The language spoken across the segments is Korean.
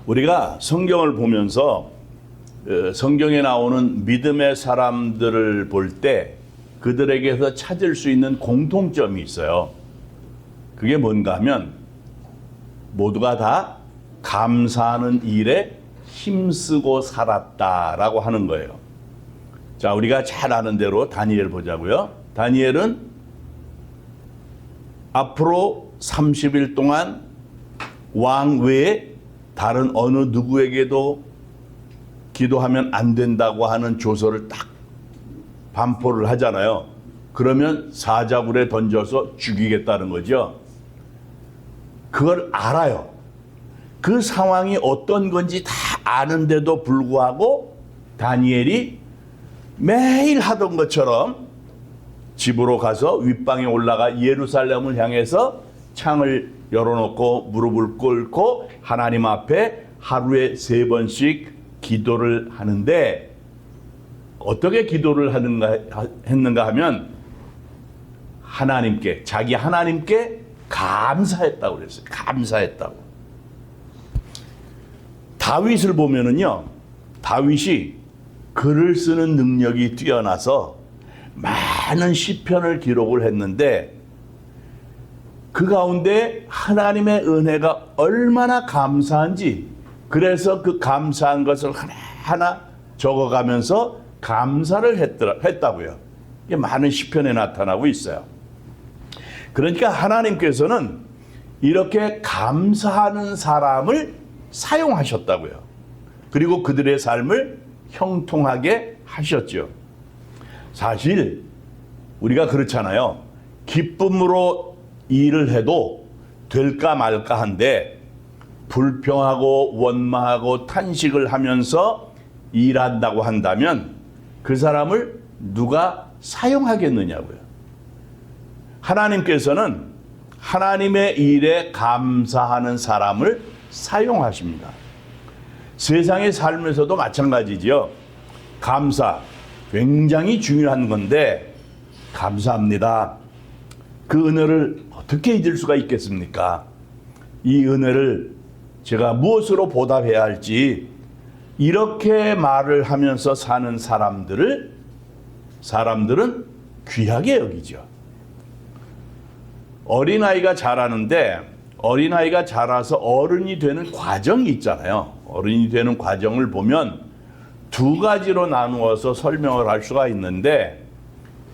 우리가 성경을 보면서 성경에 나오는 믿음의 사람들을 볼 때 그들에게서 찾을 수 있는 공통점이 있어요. 그게 뭔가 하면 모두가 다 감사하는 일에 힘쓰고 살았다라고 하는 거예요. 자, 우리가 잘 아는 대로 다니엘 보자고요. 다니엘은 앞으로 30일 동안 왕 외에 다른 어느 누구에게도 기도하면 안 된다고 하는 조서를 딱 반포를 하잖아요. 그러면 사자굴에 던져서 죽이겠다는 거죠. 그걸 알아요. 그 상황이 어떤 건지 다 아는데도 불구하고 다니엘이 매일 하던 것처럼 집으로 가서 윗방에 올라가 예루살렘을 향해서 창을 열어놓고 무릎을 꿇고 하나님 앞에 하루에 3번씩 기도를 하는데, 어떻게 기도를 했는가 하면 하나님께, 자기 하나님께 감사했다고 그랬어요. 감사했다고. 다윗을 보면은요, 다윗이 글을 쓰는 능력이 뛰어나서 많은 시편을 기록을 했는데 그 가운데 하나님의 은혜가 얼마나 감사한지, 그래서 그 감사한 것을 하나하나 적어가면서 감사를 했다고요. 이게 많은 시편에 나타나고 있어요. 그러니까 하나님께서는 이렇게 감사하는 사람을 사용하셨다고요. 그리고 그들의 삶을 형통하게 하셨죠. 사실 우리가 그렇잖아요. 기쁨으로 일을 해도 될까 말까 한데 불평하고 원망하고 탄식을 하면서 일한다고 한다면 그 사람을 누가 사용하겠느냐고요. 하나님께서는 하나님의 일에 감사하는 사람을 사용하십니다. 세상의 삶에서도 마찬가지지요. 감사 굉장히 중요한 건데, 감사합니다. 그 은혜를 어떻게 잊을 수가 있겠습니까? 이 은혜를 제가 무엇으로 보답해야 할지, 이렇게 말을 하면서 사는 사람들은 귀하게 여기죠. 어린아이가 자라는데 어린아이가 자라서 어른이 되는 과정이 있잖아요. 어른이 되는 과정을 보면 2가지로 나누어서 설명을 할 수가 있는데,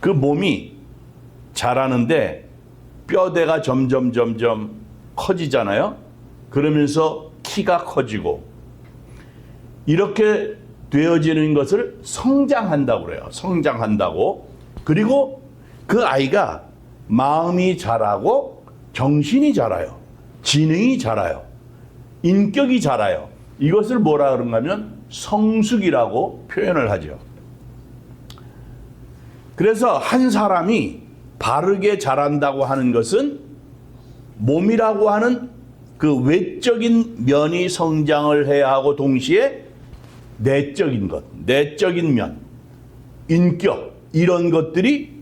그 몸이 자라는데 뼈대가 점점 커지잖아요. 그러면서 키가 커지고, 이렇게 되어지는 것을 성장한다고 그래요. 성장한다고. 그리고 그 아이가 마음이 자라고 정신이 자라요. 지능이 자라요. 인격이 자라요. 이것을 뭐라 그런가 하면 성숙이라고 표현을 하죠. 그래서 한 사람이 바르게 자란다고 하는 것은 몸이라고 하는 그 외적인 면이 성장을 해야 하고, 동시에 내적인 것, 내적인 면, 인격, 이런 것들이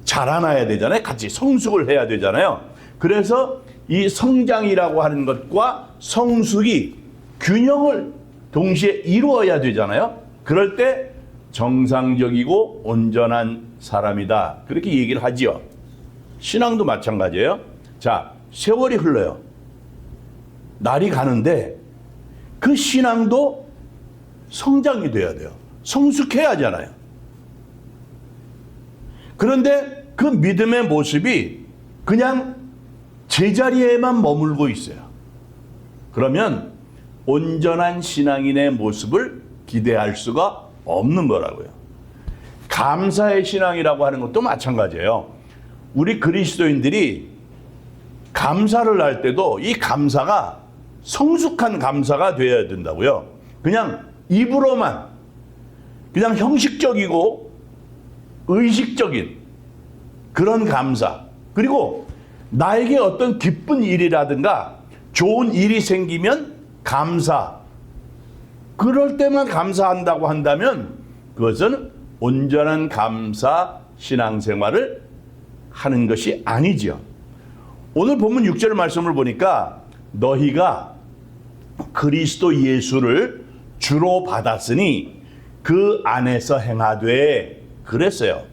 자라나야 되잖아요. 같이 성숙을 해야 되잖아요. 그래서 이 성장이라고 하는 것과 성숙이 균형을 동시에 이루어야 되잖아요. 그럴 때 정상적이고 온전한 사람이다, 그렇게 얘기를 하지요. 신앙도 마찬가지예요. 자, 세월이 흘러요. 날이 가는데 그 신앙도 성장이 돼야 돼요. 성숙해야 하잖아요. 그런데 그 믿음의 모습이 그냥 제자리에만 머물고 있어요. 그러면 온전한 신앙인의 모습을 기대할 수가 없는 거라고요. 감사의 신앙이라고 하는 것도 마찬가지예요. 우리 그리스도인들이 감사를 할 때도 이 감사가 성숙한 감사가 되어야 된다고요. 그냥 입으로만, 그냥 형식적이고 의식적인 그런 감사, 그리고 나에게 어떤 기쁜 일이라든가 좋은 일이 생기면 감사, 그럴 때만 감사한다고 한다면 그것은 온전한 감사 신앙생활을 하는 것이 아니죠. 오늘 본문 6절 말씀을 보니까 너희가 그리스도 예수를 주로 받았으니 그 안에서 행하되 그랬어요.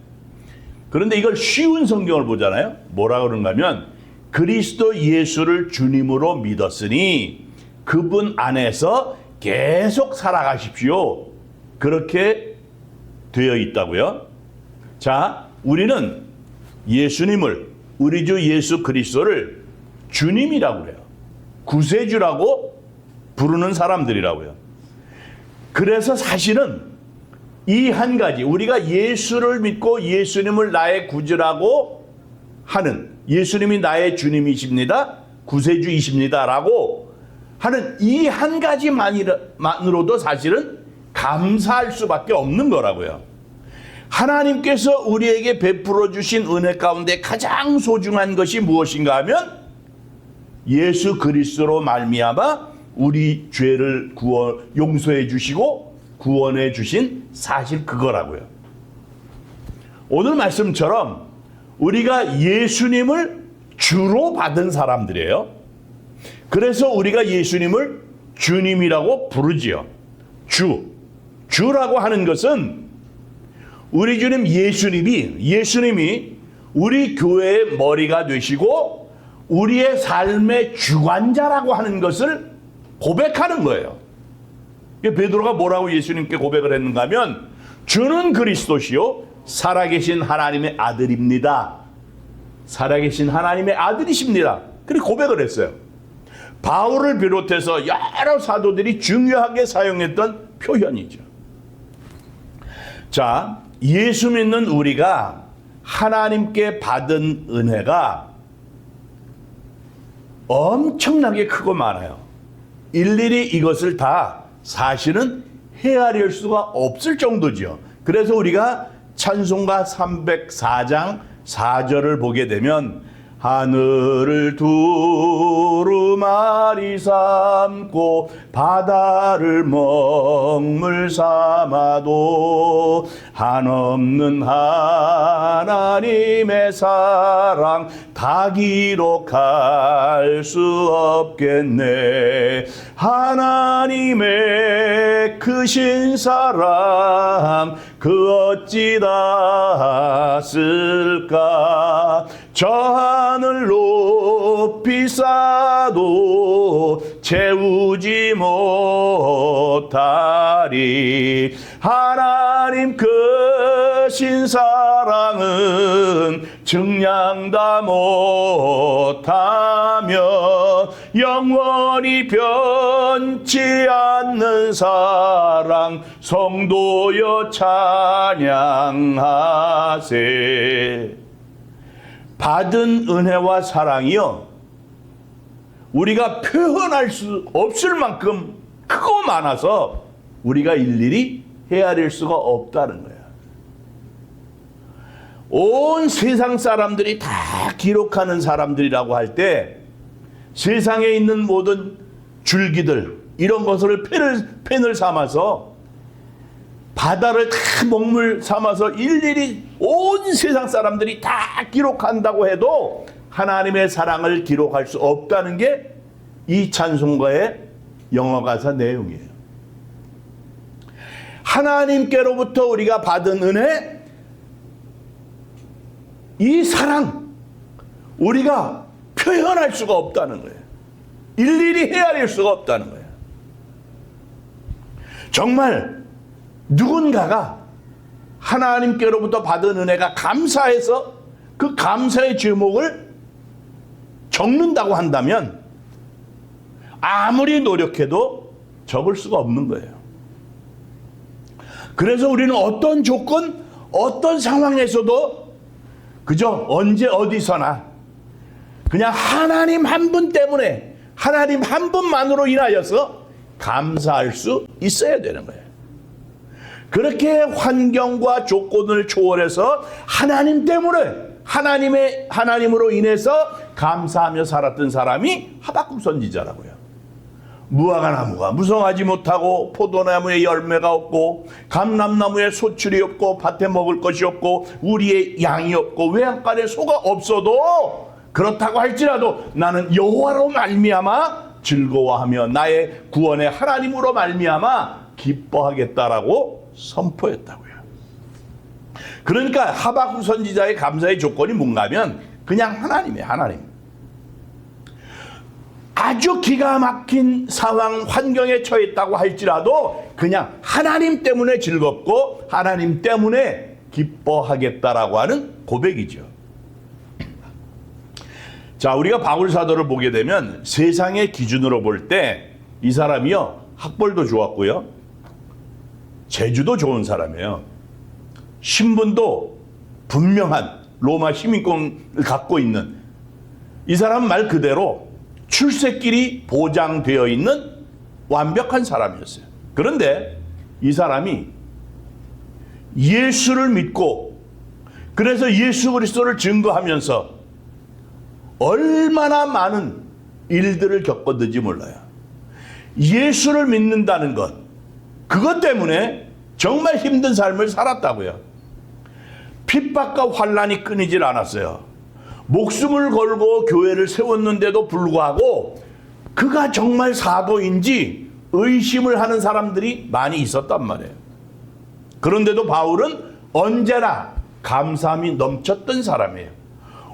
그런데 이걸 쉬운 성경을 보잖아요. 뭐라 그런가 하면 그리스도 예수를 주님으로 믿었으니 그분 안에서 계속 살아가십시오. 그렇게 되어 있다고요. 자, 우리는 예수님을, 우리 주 예수 그리스도를 주님이라고 그래요. 구세주라고 부르는 사람들이라고요. 그래서 사실은 이 한 가지, 우리가 예수를 믿고 예수님을 나의 구주라고 하는, 예수님이 나의 주님이십니다, 구세주이십니다 라고 하는 이 한 가지만으로도 사실은 감사할 수밖에 없는 거라고요. 하나님께서 우리에게 베풀어 주신 은혜 가운데 가장 소중한 것이 무엇인가 하면 예수 그리스도로 말미암아 우리 죄를 용서해 주시고 구원해 주신 사실 그거라고요. 오늘 말씀처럼 우리가 예수님을 주로 받은 사람들이에요. 그래서 우리가 예수님을 주님이라고 부르지요. 주라고 하는 것은 우리 주님 예수님이 우리 교회의 머리가 되시고 우리의 삶의 주관자라고 하는 것을 고백하는 거예요. 베드로가 뭐라고 예수님께 고백을 했는가 하면 주는 그리스도시요 살아계신 하나님의 아들입니다. 살아계신 하나님의 아들이십니다. 그렇게 고백을 했어요. 바울을 비롯해서 여러 사도들이 중요하게 사용했던 표현이죠. 자, 예수 믿는 우리가 하나님께 받은 은혜가 엄청나게 크고 많아요. 일일이 이것을 다 사실은 헤아릴 수가 없을 정도죠. 그래서 우리가 찬송가 304장 4절을 보게 되면 하늘을 두루마리 삼고 바다를 먹물 삼아도 한없는 하나님의 사랑 다 기록할 수 없겠네. 하나님의 크신 사랑 그 어찌 닿았을까. 저 하늘 높이 쌓아도 채우지 못하리. 하나님 크신 사랑은 증량 다 못하며 영원히 변치 않는 사랑 성도여 찬양하세. 받은 은혜와 사랑이요 우리가 표현할 수 없을 만큼 크고 많아서 우리가 일일이 헤아릴 수가 없다는 거야. 온 세상 사람들이 다 기록하는 사람들이라고 할 때 세상에 있는 모든 줄기들 이런 것을 펜을 삼아서 바다를 다 먹물 삼아서 일일이 온 세상 사람들이 다 기록한다고 해도 하나님의 사랑을 기록할 수 없다는 게 이 찬송가의 영어 가사 내용이에요. 하나님께로부터 우리가 받은 은혜, 이 사랑 우리가 표현할 수가 없다는 거예요. 일일이 헤아릴 수가 없다는 거예요. 정말 누군가가 하나님께로부터 받은 은혜가 감사해서 그 감사의 제목을 적는다고 한다면 아무리 노력해도 적을 수가 없는 거예요. 그래서 우리는 어떤 조건, 어떤 상황에서도 그저 언제 어디서나 그냥 하나님 한 분 때문에, 하나님 한 분만으로 인하여서 감사할 수 있어야 되는 거예요. 그렇게 환경과 조건을 초월해서 하나님 때문에, 하나님으로 인해서 감사하며 살았던 사람이 하박국 선지자라고요. 무화과 나무가 무성하지 못하고 포도나무에 열매가 없고 감람나무에 소출이 없고 밭에 먹을 것이 없고 우리의 양이 없고 외양간에 소가 없어도 그렇다고 할지라도 나는 여호와로 말미암아 즐거워하며 나의 구원의 하나님으로 말미암아 기뻐하겠다라고 선포했다고요. 그러니까 하박국 선지자의 감사의 조건이 뭔가 하면 그냥 하나님이에요. 하나님. 아주 기가 막힌 상황 환경에 처했다고 할지라도 그냥 하나님 때문에 즐겁고 하나님 때문에 기뻐하겠다라고 하는 고백이죠. 자, 우리가 바울 사도를 보게 되면 세상의 기준으로 볼 때 이 사람이요, 학벌도 좋았고요, 재주도 좋은 사람이에요. 신분도 분명한 로마 시민권을 갖고 있는, 이 사람은 말 그대로 출세길이 보장되어 있는 완벽한 사람이었어요. 그런데 이 사람이 예수를 믿고 그래서 예수 그리스도를 증거하면서 얼마나 많은 일들을 겪었는지 몰라요. 예수를 믿는다는 것, 그것 때문에 정말 힘든 삶을 살았다고요. 핍박과 환난이 끊이질 않았어요. 목숨을 걸고 교회를 세웠는데도 불구하고 그가 정말 사도인지 의심을 하는 사람들이 많이 있었단 말이에요. 그런데도 바울은 언제나 감사함이 넘쳤던 사람이에요.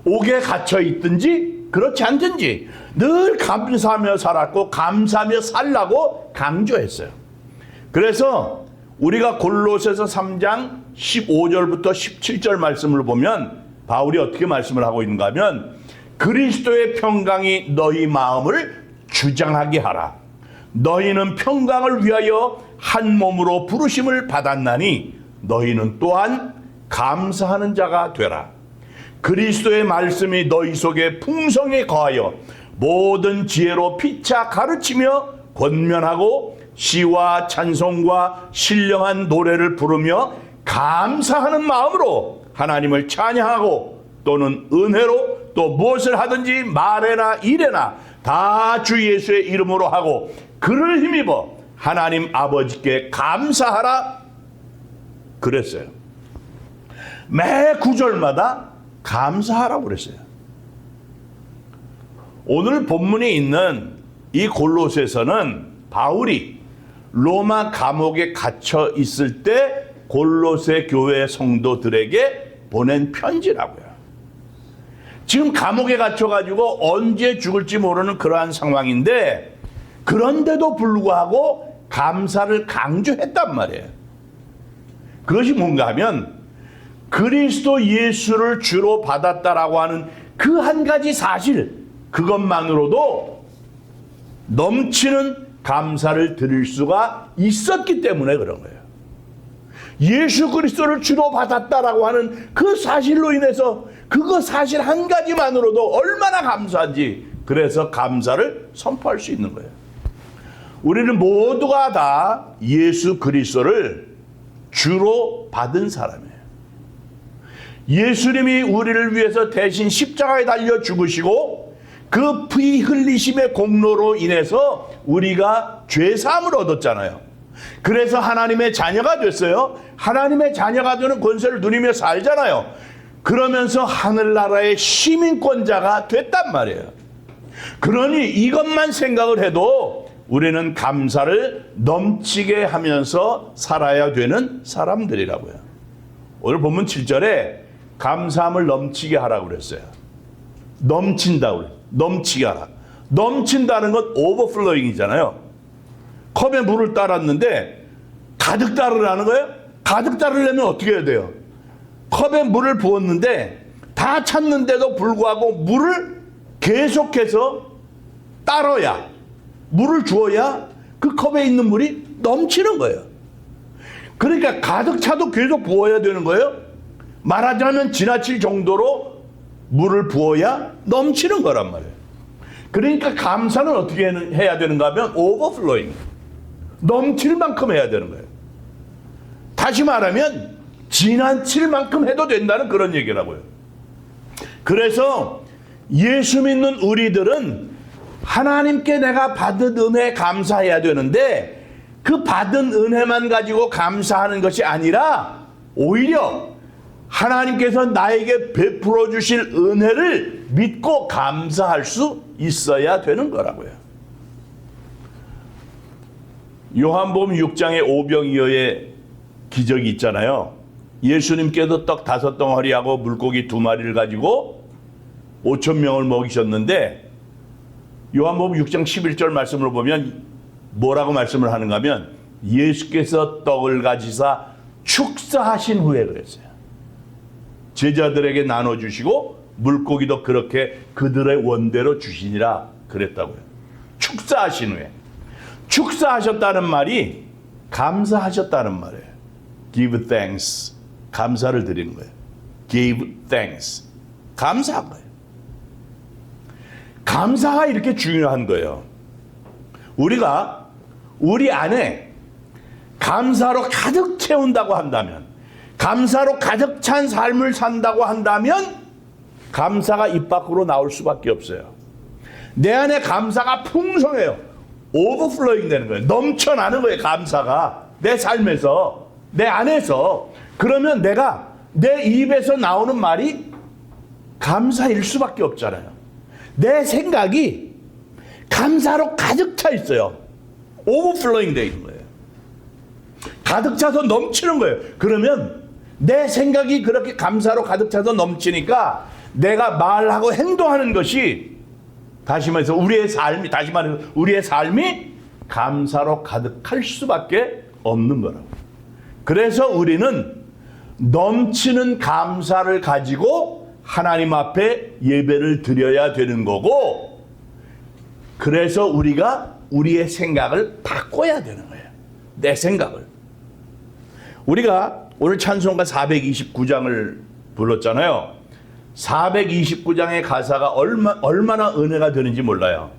옥에 갇혀 있든지 그렇지 않든지 늘 감사하며 살았고 감사하며 살라고 강조했어요. 그래서 우리가 골로새서 3장 15절부터 17절 말씀을 보면 바울이 어떻게 말씀을 하고 있는가 하면, 그리스도의 평강이 너희 마음을 주장하게 하라. 너희는 평강을 위하여 한 몸으로 부르심을 받았나니 너희는 또한 감사하는 자가 되라. 그리스도의 말씀이 너희 속에 풍성히 거하여 모든 지혜로 피차 가르치며 권면하고 시와 찬송과 신령한 노래를 부르며 감사하는 마음으로 하나님을 찬양하고 또는 은혜로 또 무엇을 하든지 말에나 일에나 다 주 예수의 이름으로 하고 그를 힘입어 하나님 아버지께 감사하라 그랬어요. 매 구절마다 감사하라고 그랬어요. 오늘 본문에 있는 이 골로새서는 바울이 로마 감옥에 갇혀 있을 때 골로새 교회 성도들에게 보낸 편지라고요. 지금 감옥에 갇혀가지고 언제 죽을지 모르는 그러한 상황인데 그런데도 불구하고 감사를 강조했단 말이에요. 그것이 뭔가 하면 그리스도 예수를 주로 받았다라고 하는 그 한 가지 사실, 그것만으로도 넘치는 감사를 드릴 수가 있었기 때문에 그런 거예요. 예수 그리스도를 주로 받았다라고 하는 그 사실로 인해서 그거 사실 한 가지만으로도 얼마나 감사한지, 그래서 감사를 선포할 수 있는 거예요. 우리는 모두가 다 예수 그리스도를 주로 받은 사람이에요. 예수님이 우리를 위해서 대신 십자가에 달려 죽으시고 그 피 흘리심의 공로로 인해서 우리가 죄사함을 얻었잖아요. 그래서 하나님의 자녀가 됐어요. 하나님의 자녀가 되는 권세를 누리며 살잖아요. 그러면서 하늘나라의 시민권자가 됐단 말이에요. 그러니 이것만 생각을 해도 우리는 감사를 넘치게 하면서 살아야 되는 사람들이라고요. 오늘 본문 7절에 감사함을 넘치게 하라고 그랬어요. 넘친다고 그래요. 넘치게 하라. 넘친다는 건 오버플로잉이잖아요. 컵에 물을 따랐는데 가득 따르라는 거예요. 가득 따르려면 어떻게 해야 돼요? 컵에 물을 부었는데 다 찼는데도 불구하고 물을 계속해서 따라야, 물을 주어야 그 컵에 있는 물이 넘치는 거예요. 그러니까 가득 차도 계속 부어야 되는 거예요. 말하자면 지나칠 정도로 물을 부어야 넘치는 거란 말이에요. 그러니까 감사는 어떻게 해야 되는가 하면 오버플로잉, 넘칠 만큼 해야 되는 거예요. 다시 말하면 지나칠 만큼 해도 된다는 그런 얘기라고요. 그래서 예수 믿는 우리들은 하나님께 내가 받은 은혜에 감사해야 되는데 그 받은 은혜만 가지고 감사하는 것이 아니라 오히려 하나님께서 나에게 베풀어 주실 은혜를 믿고 감사할 수 있어야 되는 거라고요. 요한복음 6장의 오병이어의 기적이 있잖아요. 예수님께서 떡 5덩어리하고 물고기 2마리를 가지고 5,000명을 먹이셨는데 요한복음 6장 11절 말씀을 보면 뭐라고 말씀을 하는가 하면 예수께서 떡을 가지사 축사하신 후에 그랬어요. 제자들에게 나눠주시고 물고기도 그렇게 그들의 원대로 주시니라 그랬다고요. 축사하신 후에. 축사하셨다는 말이 감사하셨다는 말이에요. Give thanks. 감사를 드리는 거예요. Give thanks. 감사한 거예요. 감사가 이렇게 중요한 거예요. 우리가 우리 안에 감사로 가득 채운다고 한다면, 감사로 가득 찬 삶을 산다고 한다면 감사가 입 밖으로 나올 수밖에 없어요. 내 안에 감사가 풍성해요. 오버플로잉 되는 거예요. 넘쳐나는 거예요. 감사가 내 삶에서, 내 안에서. 그러면 내가 내 입에서 나오는 말이 감사일 수밖에 없잖아요. 내 생각이 감사로 가득 차 있어요. 오버플로잉 되어 있는 거예요. 가득 차서 넘치는 거예요. 그러면 내 생각이 그렇게 감사로 가득 차서 넘치니까 내가 말하고 행동하는 것이 다시 말해서 우리의 삶이 감사로 가득할 수밖에 없는 거라고. 그래서 우리는 넘치는 감사를 가지고 하나님 앞에 예배를 드려야 되는 거고, 그래서 우리가 우리의 생각을 바꿔야 되는 거예요. 내 생각을. 우리가 오늘 찬송가 429장을 불렀잖아요. 429장의 가사가 얼마나 은혜가 되는지 몰라요.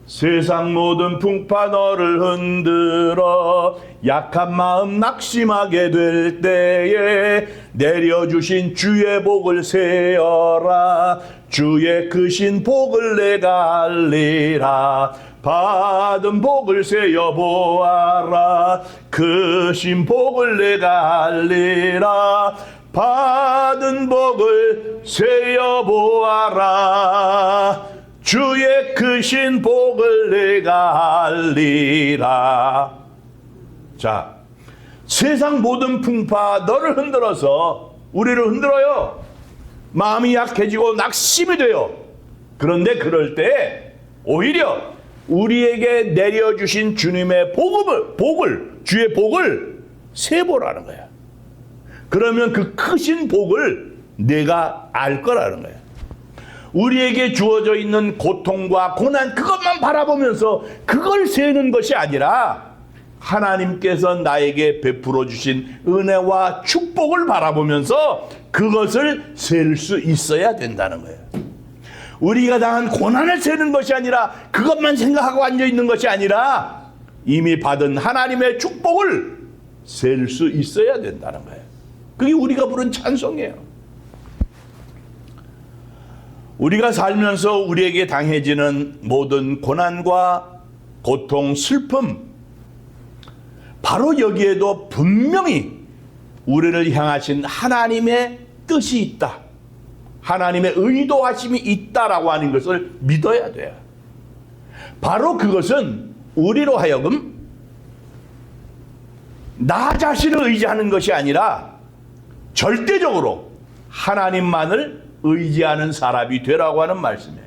세상 모든 풍파 너를 흔들어 약한 마음 낙심하게 될 때에 내려주신 주의 복을 세어라. 주의 크신 복을 내가 알리라. 받은 복을 세어 보아라. 크신 복을 내가 알리라. 받은 복을 세어 보아라. 주의 크신 복을 내가 알리라. 자, 세상 모든 풍파 너를 흔들어서, 우리를 흔들어요. 마음이 약해지고 낙심이 돼요. 그런데 그럴 때 오히려 우리에게 내려주신 주님의 주의 복을 세보라는 거야. 그러면 그 크신 복을 내가 알 거라는 거야. 우리에게 주어져 있는 고통과 고난, 그것만 바라보면서 그걸 세는 것이 아니라 하나님께서 나에게 베풀어 주신 은혜와 축복을 바라보면서 그것을 셀 수 있어야 된다는 거예요. 우리가 당한 고난을 세는 것이 아니라, 그것만 생각하고 앉아 있는 것이 아니라 이미 받은 하나님의 축복을 셀 수 있어야 된다는 거예요. 그게 우리가 부른 찬송이에요. 우리가 살면서 우리에게 당해지는 모든 고난과 고통, 슬픔, 바로 여기에도 분명히 우리를 향하신 하나님의 뜻이 있다, 하나님의 의도하심이 있다라고 하는 것을 믿어야 돼요. 바로 그것은 우리로 하여금 나 자신을 의지하는 것이 아니라 절대적으로 하나님만을 의지하는 사람이 되라고 하는 말씀이에요.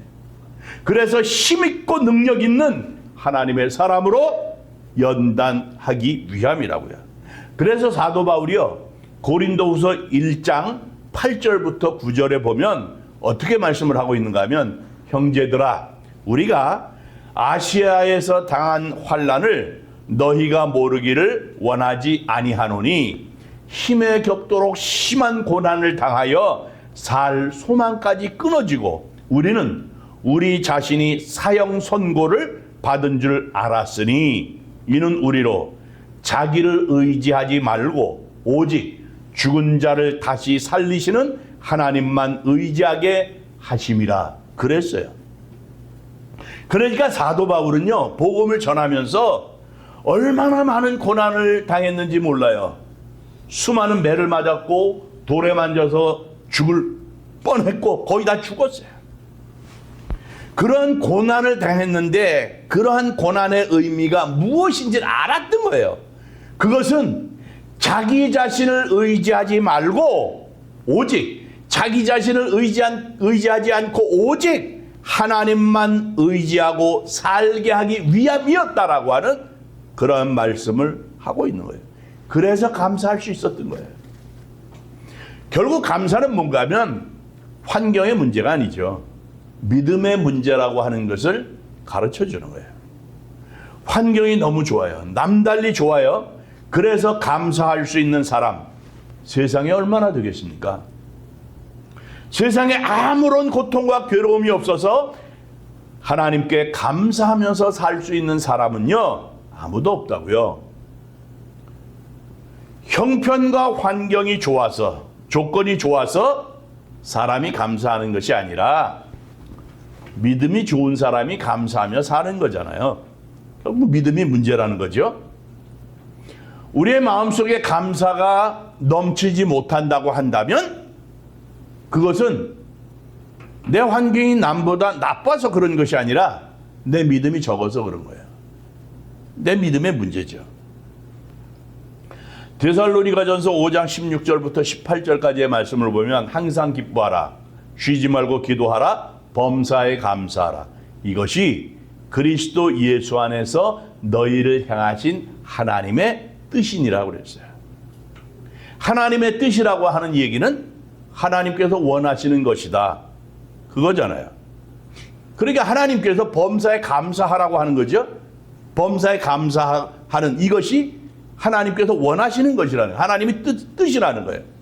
그래서 힘있고 능력 있는 하나님의 사람으로 연단하기 위함이라고요. 그래서 사도 바울이요, 고린도후서 1장 8절부터 9절에 보면 어떻게 말씀을 하고 있는가 하면, 형제들아, 우리가 아시아에서 당한 환난을 너희가 모르기를 원하지 아니하노니 힘에 겹도록 심한 고난을 당하여 살 소망까지 끊어지고 우리는 우리 자신이 사형 선고를 받은 줄 알았으니 이는 우리로 자기를 의지하지 말고 오직 죽은 자를 다시 살리시는 하나님만 의지하게 하심이라 그랬어요. 그러니까 사도 바울은요, 복음을 전하면서 얼마나 많은 고난을 당했는지 몰라요. 수많은 매를 맞았고 돌에 만져서 죽을 뻔했고 거의 다 죽었어요. 그런 고난을 당했는데 그러한 고난의 의미가 무엇인지 알았던 거예요. 그것은 자기 자신을 의지하지 말고 오직 자기 자신을 의지하지 않고 오직 하나님만 의지하고 살게 하기 위함이었다라고 하는 그런 말씀을 하고 있는 거예요. 그래서 감사할 수 있었던 거예요. 결국 감사는 뭔가 하면 환경의 문제가 아니죠. 믿음의 문제라고 하는 것을 가르쳐 주는 거예요. 환경이 너무 좋아요. 남달리 좋아요. 그래서 감사할 수 있는 사람, 세상에 얼마나 되겠습니까? 세상에 아무런 고통과 괴로움이 없어서 하나님께 감사하면서 살 수 있는 사람은요, 아무도 없다고요. 형편과 환경이 좋아서, 조건이 좋아서 사람이 감사하는 것이 아니라 믿음이 좋은 사람이 감사하며 사는 거잖아요. 결국 믿음이 문제라는 거죠. 우리의 마음속에 감사가 넘치지 못한다고 한다면 그것은 내 환경이 남보다 나빠서 그런 것이 아니라 내 믿음이 적어서 그런 거예요. 내 믿음의 문제죠. 데살로니가전서 5장 16절부터 18절까지의 말씀을 보면 항상 기뻐하라, 쉬지 말고 기도하라, 범사에 감사하라. 이것이 그리스도 예수 안에서 너희를 향하신 하나님의 뜻이니라고 그랬어요. 하나님의 뜻이라고 하는 얘기는 하나님께서 원하시는 것이다. 그거잖아요. 그러니까 하나님께서 범사에 감사하라고 하는 거죠. 범사에 감사하는 이것이 하나님께서 원하시는 것이라는, 하나님의 뜻이라는 거예요.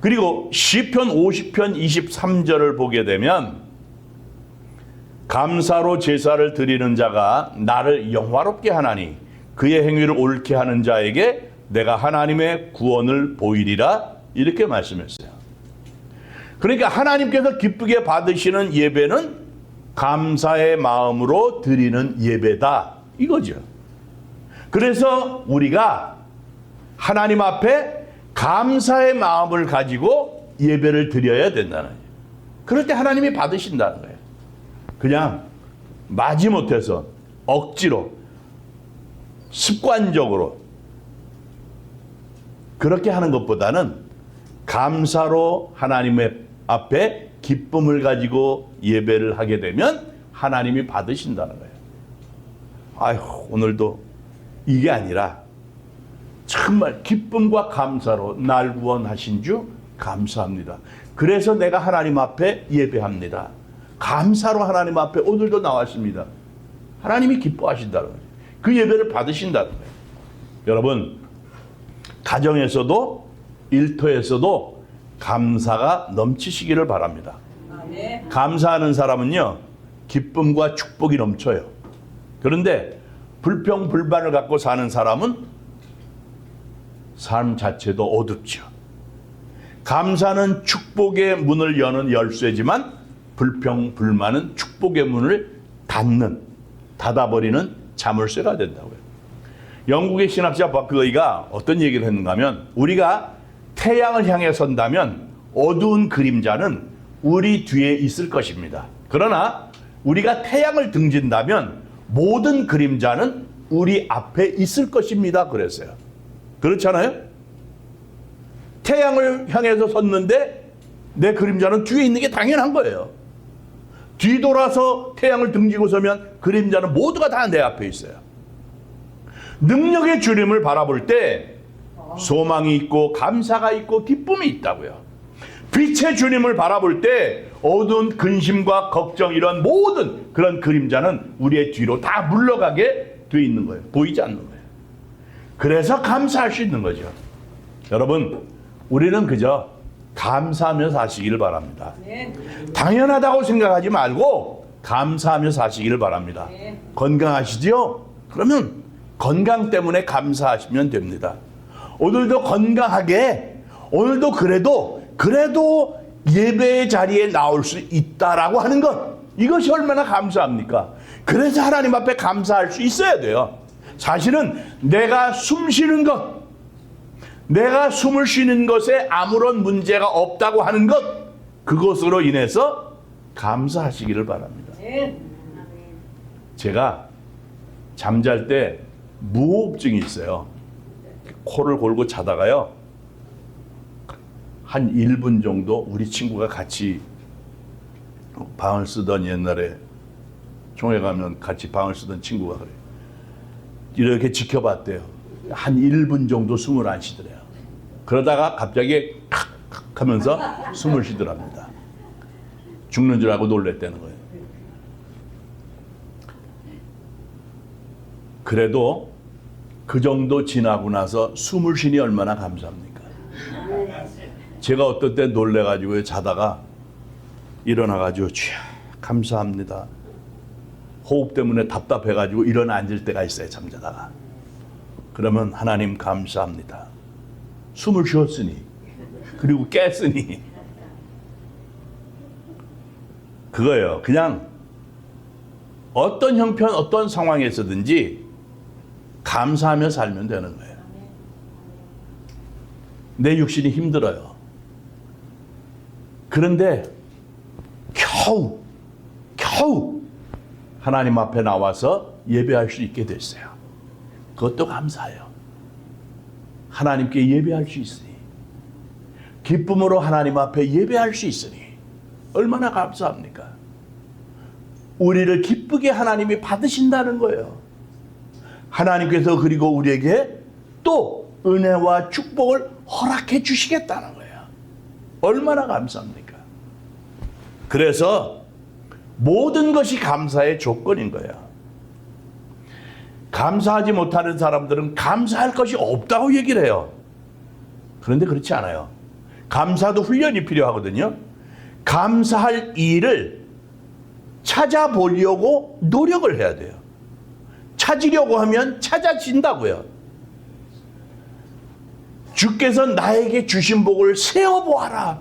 그리고 시편 50편 23절을 보게 되면 감사로 제사를 드리는 자가 나를 영화롭게 하나니 그의 행위를 옳게 하는 자에게 내가 하나님의 구원을 보이리라, 이렇게 말씀했어요. 그러니까 하나님께서 기쁘게 받으시는 예배는 감사의 마음으로 드리는 예배다, 이거죠. 그래서 우리가 하나님 앞에 감사의 마음을 가지고 예배를 드려야 된다는 거예요. 그럴 때 하나님이 받으신다는 거예요. 그냥 마지못해서 억지로 습관적으로 그렇게 하는 것보다는 감사로 하나님의 앞에 기쁨을 가지고 예배를 하게 되면 하나님이 받으신다는 거예요. 아휴, 오늘도 이게 아니라 정말 기쁨과 감사로 날 구원하신 주 감사합니다. 그래서 내가 하나님 앞에 예배합니다. 감사로 하나님 앞에 오늘도 나왔습니다. 하나님이 기뻐하신다는 거예요. 그 예배를 받으신다는 거예요. 여러분, 가정에서도 일터에서도 감사가 넘치시기를 바랍니다. 감사하는 사람은요, 기쁨과 축복이 넘쳐요. 그런데 불평, 불만을 갖고 사는 사람은 삶 자체도 어둡죠. 감사는 축복의 문을 여는 열쇠지만 불평, 불만은 축복의 문을 닫아버리는 자물쇠가 된다고요. 영국의 신학자 버클레이가 어떤 얘기를 했는가 하면 우리가 태양을 향해 선다면 어두운 그림자는 우리 뒤에 있을 것입니다. 그러나 우리가 태양을 등진다면 모든 그림자는 우리 앞에 있을 것입니다. 그랬어요. 그렇잖아요? 태양을 향해서 섰는데 내 그림자는 뒤에 있는 게 당연한 거예요. 뒤돌아서 태양을 등지고 서면 그림자는 모두가 다 내 앞에 있어요. 능력의 주님을 바라볼 때 소망이 있고 감사가 있고 기쁨이 있다고요. 빛의 주님을 바라볼 때 어두운 근심과 걱정, 이런 모든 그런 그림자는 우리의 뒤로 다 물러가게 돼 있는 거예요. 보이지 않는 거예요. 그래서 감사할 수 있는 거죠. 여러분, 우리는 그저 감사하며 사시기를 바랍니다. 네. 당연하다고 생각하지 말고 감사하며 사시기를 바랍니다. 네. 건강하시죠? 그러면 건강 때문에 감사하시면 됩니다. 오늘도 건강하게, 오늘도 그래도 예배의 자리에 나올 수 있다라고 하는 것, 이것이 얼마나 감사합니까? 그래서 하나님 앞에 감사할 수 있어야 돼요. 사실은 내가 숨 쉬는 것, 내가 숨을 쉬는 것에 아무런 문제가 없다고 하는 것, 그것으로 인해서 감사하시기를 바랍니다. 제가 잠잘 때 무호흡증이 있어요. 코를 골고 자다가요, 한 1분 정도 우리 친구가 같이 방을 쓰던, 옛날에 총회 가면 같이 방을 쓰던 친구가 그래요. 이렇게 지켜봤대요. 한 1분 정도 숨을 안 쉬더래요. 그러다가 갑자기 칵칵 하면서 숨을 쉬더랍니다. 죽는 줄 알고 놀랬다는 거예요. 그래도 그 정도 지나고 나서 숨을 쉬니 얼마나 감사합니까? 제가 어떤 때 놀래가지고 자다가 일어나가지고 감사합니다. 호흡 때문에 답답해가지고 일어나 앉을 때가 있어요, 잠자다가. 그러면 하나님 감사합니다. 숨을 쉬었으니, 그리고 깼으니. 그거예요. 그냥 어떤 형편, 어떤 상황에서든지 감사하며 살면 되는 거예요. 내 육신이 힘들어요. 그런데 겨우 하나님 앞에 나와서 예배할 수 있게 됐어요. 그것도 감사해요. 하나님께 예배할 수 있으니, 기쁨으로 하나님 앞에 예배할 수 있으니 얼마나 감사합니까? 우리를 기쁘게 하나님이 받으신다는 거예요. 하나님께서 그리고 우리에게 또 은혜와 축복을 허락해 주시겠다는 거예요. 얼마나 감사합니까? 그래서 모든 것이 감사의 조건인 거예요. 감사하지 못하는 사람들은 감사할 것이 없다고 얘기를 해요. 그런데 그렇지 않아요. 감사도 훈련이 필요하거든요. 감사할 일을 찾아보려고 노력을 해야 돼요. 찾으려고 하면 찾아진다고요. 주께서 나에게 주신 복을 세어보아라.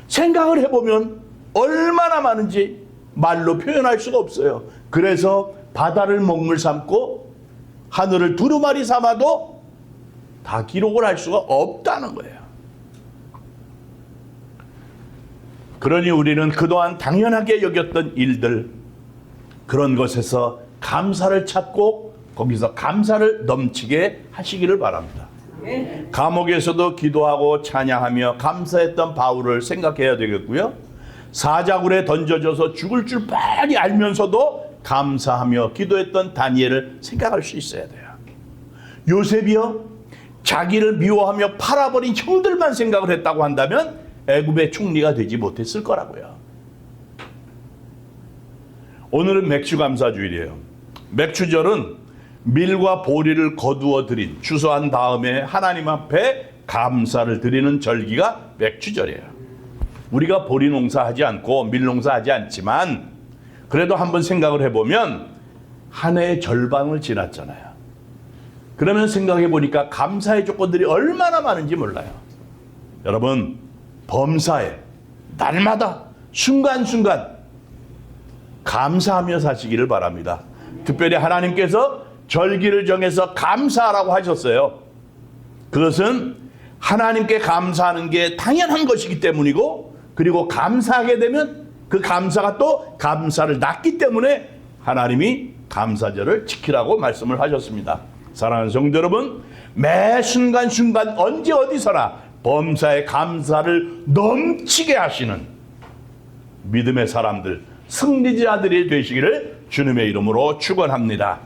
생각을 해보면 얼마나 많은지 말로 표현할 수가 없어요. 그래서 바다를 먹물 삼고 하늘을 두루마리 삼아도 다 기록을 할 수가 없다는 거예요. 그러니 우리는 그동안 당연하게 여겼던 일들, 그런 것에서 감사를 찾고 거기서 감사를 넘치게 하시기를 바랍니다. 감옥에서도 기도하고 찬양하며 감사했던 바울을 생각해야 되겠고요. 사자굴에 던져져서 죽을 줄 뻔히 알면서도 감사하며 기도했던 다니엘을 생각할 수 있어야 돼요. 요셉이요, 자기를 미워하며 팔아버린 형들만 생각을 했다고 한다면 애굽의 총리가 되지 못했을 거라고요. 오늘은 맥주감사주일이에요. 맥주절은 밀과 보리를 거두어 드린, 추수한 다음에 하나님 앞에 감사를 드리는 절기가 맥주절이에요. 우리가 보리 농사하지 않고 밀 농사하지 않지만 그래도 한번 생각을 해보면 한 해의 절반을 지났잖아요. 그러면 생각해 보니까 감사의 조건들이 얼마나 많은지 몰라요. 여러분, 범사에 날마다 순간순간 감사하며 사시기를 바랍니다. 특별히 하나님께서 절기를 정해서 감사하라고 하셨어요. 그것은 하나님께 감사하는 게 당연한 것이기 때문이고, 그리고 감사하게 되면 그 감사가 또 감사를 낳기 때문에 하나님이 감사절을 지키라고 말씀을 하셨습니다. 사랑하는 성도 여러분, 매 순간순간 언제 어디서나 범사에 감사를 넘치게 하시는 믿음의 사람들, 승리자들이 되시기를 주님의 이름으로 축원합니다.